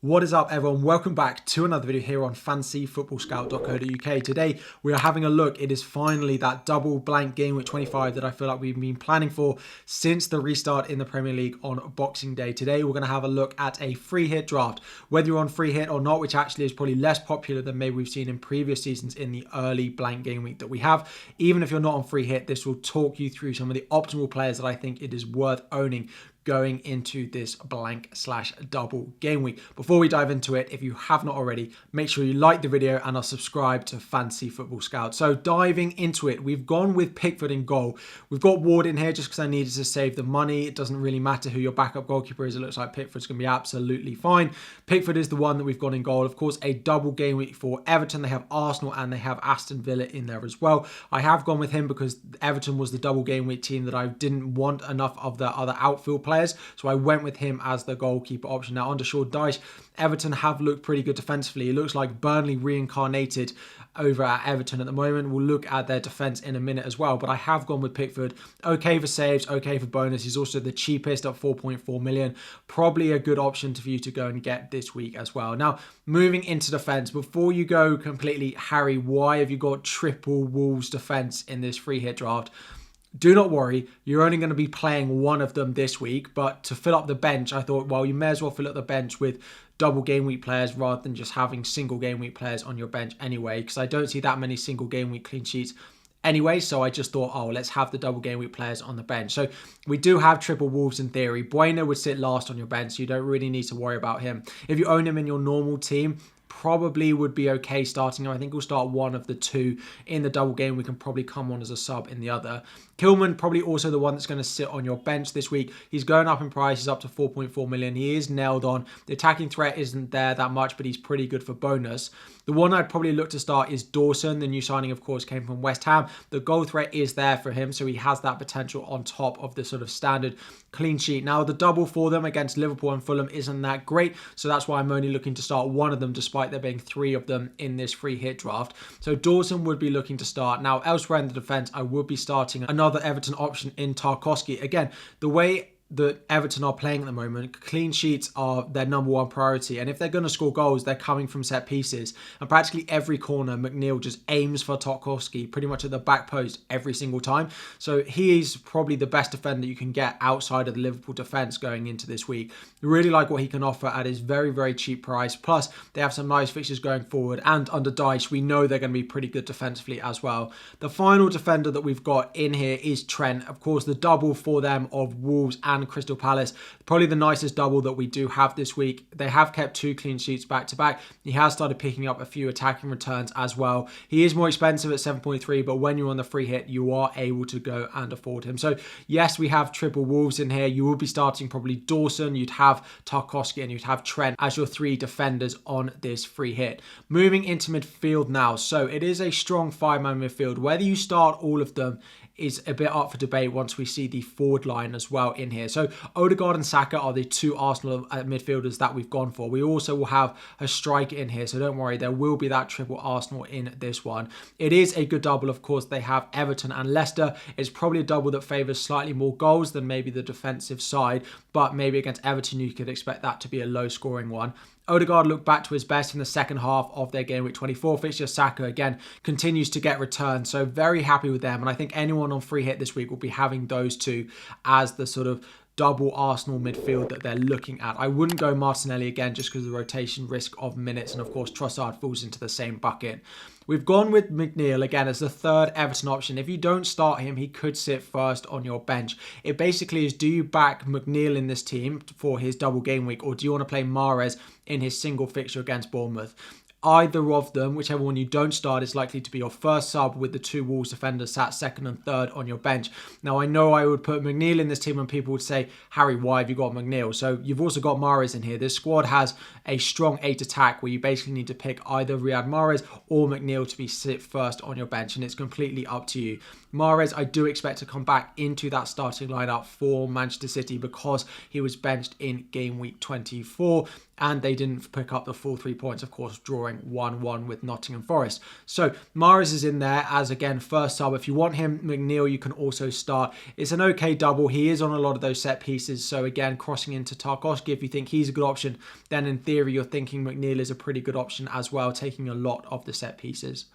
What is up, everyone? Welcome back to another video here on fantasyfootballscout.co.uk. Today we are having a look. It is finally that double blank game week 25 that I feel like we've been planning for since the restart in the Premier League on Boxing Day. Today we're going to have a look at a free hit draft. Whether you're on free hit or not, which actually is probably less popular than maybe we've seen in previous seasons in the early blank game week that we have. Even if you're not on free hit, this will talk you through some of the optimal players that I think it is worth owning going into this blank/double game week. Before we dive into it, if you have not already, make sure you like the video and are subscribed to Fantasy Football Scout. So diving into it, we've gone with Pickford in goal. We've got Ward in here just because I needed to save the money. It doesn't really matter who your backup goalkeeper is. It looks like Pickford's going to be absolutely fine. Pickford is the one that we've got in goal. Of course, a double game week for Everton. They have Arsenal and they have Aston Villa in there as well. I have gone with him because Everton was the double game week team that I didn't want enough of the other outfield players. So I went with him as the goalkeeper option. Now, under Sean Dyche, Everton have looked pretty good defensively. It looks like Burnley reincarnated over at Everton at the moment. We'll look at their defence in a minute as well. But I have gone with Pickford. Okay for saves, okay for bonus. He's also the cheapest at 4.4 million. Probably a good option for you to go and get this week as well. Now, moving into defence. Before you go completely, Harry, why have you got triple Wolves defence in this free hit draft? Do not worry, you're only going to be playing one of them this week, but to fill up the bench, I thought, well, you may as well fill up the bench with double game week players rather than just having single game week players on your bench anyway, because I don't see that many single game week clean sheets anyway, so I just thought, oh, let's have the double game week players on the bench. So we do have triple Wolves in theory. Bueno would sit last on your bench, so you don't really need to worry about him. If you own him in your normal team, probably would be okay starting him. I think we'll start one of the two in the double game. We can probably come on as a sub in the other. Kilman, probably also the one that's going to sit on your bench this week. He's going up in price. He's up to 4.4 million. He is nailed on. The attacking threat isn't there that much, but he's pretty good for bonus. The one I'd probably look to start is Dawson. The new signing, of course, came from West Ham. The goal threat is there for him, so he has that potential on top of the sort of standard clean sheet. Now, the double for them against Liverpool and Fulham isn't that great, so that's why I'm only looking to start one of them, despite there being three of them in this free hit draft. So Dawson would be looking to start. Now, elsewhere in the defence, I would be starting another Everton option in Tarkowski. Again, the way that Everton are playing at the moment, clean sheets are their number one priority, and if they're going to score goals, they're coming from set pieces, and practically every corner McNeil just aims for Tarkowski pretty much at the back post every single time. So he is probably the best defender you can get outside of the Liverpool defence going into this week. Really like what he can offer at his very, very cheap price. Plus, they have some nice fixtures going forward, and under Dyche, we know they're going to be pretty good defensively as well. The final defender that we've got in here is Trent. Of course, the double for them of Wolves and Crystal Palace, probably the nicest double that we do have this week. They have kept two clean sheets back to back. He has started picking up a few attacking returns as well. He is more expensive at 7.3, but when you're on the free hit, you are able to go and afford him. So yes, we have triple Wolves in here. You will be starting probably Dawson, you'd have Tarkowski, and you'd have Trent as your three defenders on this free hit. Moving into midfield now. So it is a strong five-man midfield. Whether you start all of them is a bit up for debate once we see the forward line as well in here. So Odegaard and Saka are the two Arsenal midfielders that we've gone for. We also will have a striker in here, so don't worry, there will be that triple Arsenal in this one. It is a good double, of course. They have Everton and Leicester. It's probably a double that favours slightly more goals than maybe the defensive side, but maybe against Everton you could expect that to be a low scoring one. Odegaard looked back to his best in the second half of their game week 24 fixture. Saka, again, continues to get returns, so very happy with them. And I think anyone on free hit this week will be having those two as the sort of double Arsenal midfield that they're looking at. I wouldn't go Martinelli again just because of the rotation risk of minutes, and of course Trossard falls into the same bucket. We've gone with McNeil again as the third Everton option. If you don't start him, he could sit first on your bench. It basically is, do you back McNeil in this team for his double game week, or do you want to play Mahrez in his single fixture against Bournemouth? Either of them, whichever one you don't start, is likely to be your first sub with the two Wolves defenders sat second and third on your bench. Now, I know I would put McNeil in this team and people would say, Harry, why have you got McNeil? So you've also got Mahrez in here. This squad has a strong 8 attack where you basically need to pick either Riyad Mahrez or McNeil to be sit first on your bench, and it's completely up to you. Mahrez, I do expect to come back into that starting lineup for Manchester City because he was benched in game week 24 and they didn't pick up the full 3 points, of course, drawing 1-1 with Nottingham Forest. So Mahrez is in there as, again, first sub. If you want him, McNeil, you can also start. It's an okay double. He is on a lot of those set pieces. So again, crossing into Tarkowski, if you think he's a good option, then in theory, you're thinking McNeil is a pretty good option as well, taking a lot of the set pieces.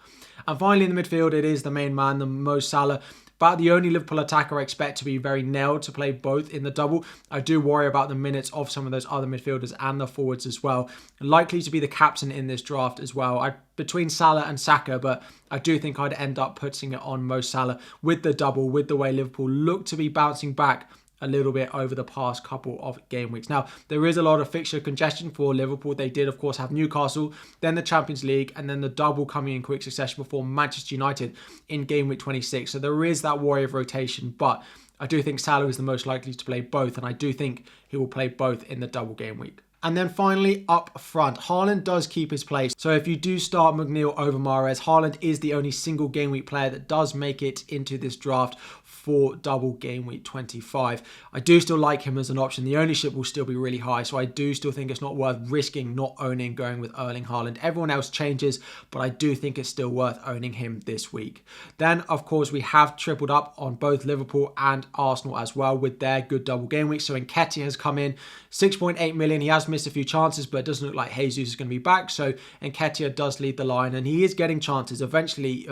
And finally, in the midfield, it is the main man, the Mo Salah. But the only Liverpool attacker I expect to be very nailed to play both in the double. I do worry about the minutes of some of those other midfielders and the forwards as well. Likely to be the captain in this draft as well. Between Salah and Saka, but I do think I'd end up putting it on Mo Salah with the double, with the way Liverpool look to be bouncing back a little bit over the past couple of game weeks. Now, there is a lot of fixture congestion for Liverpool. They did, of course, have Newcastle, then the Champions League, and then the double coming in quick succession before Manchester United in game week 26. So there is that worry of rotation, but I do think Salah is the most likely to play both, and I do think he will play both in the double game week. And then finally, up front, Haaland does keep his place. So if you do start McNeil over Mahrez, Haaland is the only single game week player that does make it into this draft for double game week 25. I do still like him as an option. The ownership will still be really high, so I do still think it's not worth risking not owning going with Erling Haaland. Everyone else changes, but I do think it's still worth owning him this week. Then, of course, we have tripled up on both Liverpool and Arsenal as well with their good double game week. So Nketiah has come in, 6.8 million. He has missed a few chances, but it doesn't look like Jesus is going to be back. So Nketiah does lead the line, and he is getting chances. Eventually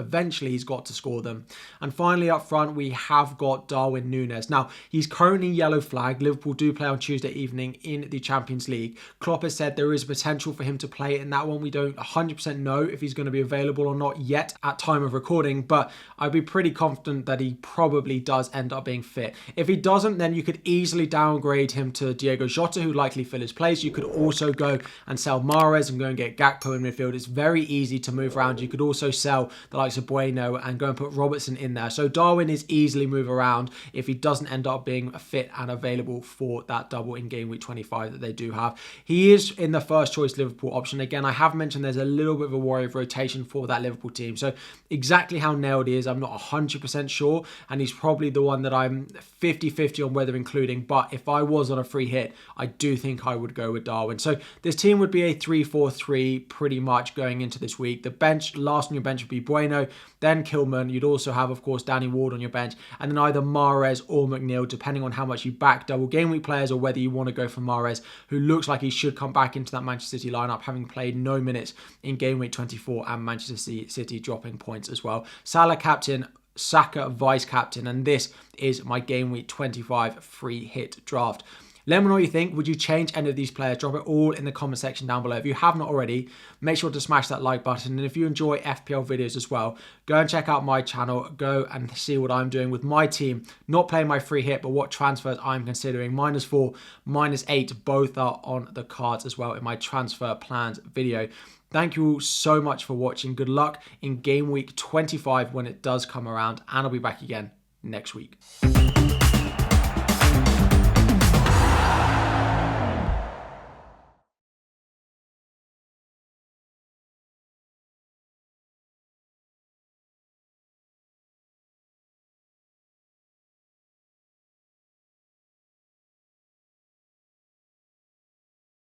he's got to score them. And finally, up front, we have got Darwin Núñez. Now, he's currently yellow flag. Liverpool do play on Tuesday evening in the Champions League. Klopp has said there is potential for him to play in that one. We don't 100% know if he's going to be available or not yet at time of recording, but I'd be pretty confident that he probably does end up being fit. If he doesn't, then you could easily downgrade him to Diego Jota, who likely fill his place. You could also go and sell Mahrez and go and get Gakpo in midfield. It's very easy to move around. You could also sell the likes of Bueno and go and put Robertson in there. So Darwin is easily move around if he doesn't end up being fit and available for that double in game week 25 that they do have. He is in the first choice Liverpool option. Again, I have mentioned there's a little bit of a worry of rotation for that Liverpool team. So exactly how nailed he is, I'm not 100% sure. And he's probably the one that I'm 50-50 on whether including. But if I was on a free hit, I do think I would go with Darwin. So this team would be a 3-4-3 pretty much going into this week. The bench, last on your bench would be Bueno, then Kilman. You'd also have, of course, Danny Ward on your bench. And then either Mahrez or McNeil, depending on how much you back double game week players or whether you want to go for Mahrez, who looks like he should come back into that Manchester City lineup, having played no minutes in game week 24 and Manchester City dropping points as well. Salah captain, Saka vice captain, and this is my game week 25 free hit draft. Let me know what you think. Would you change any of these players? Drop it all in the comment section down below. If you have not already, make sure to smash that like button. And if you enjoy FPL videos as well, go and check out my channel. Go and see what I'm doing with my team. Not playing my free hit, but what transfers I'm considering. -4, -8, both are on the cards as well in my transfer plans video. Thank you all so much for watching. Good luck in game week 25 when it does come around. And I'll be back again next week.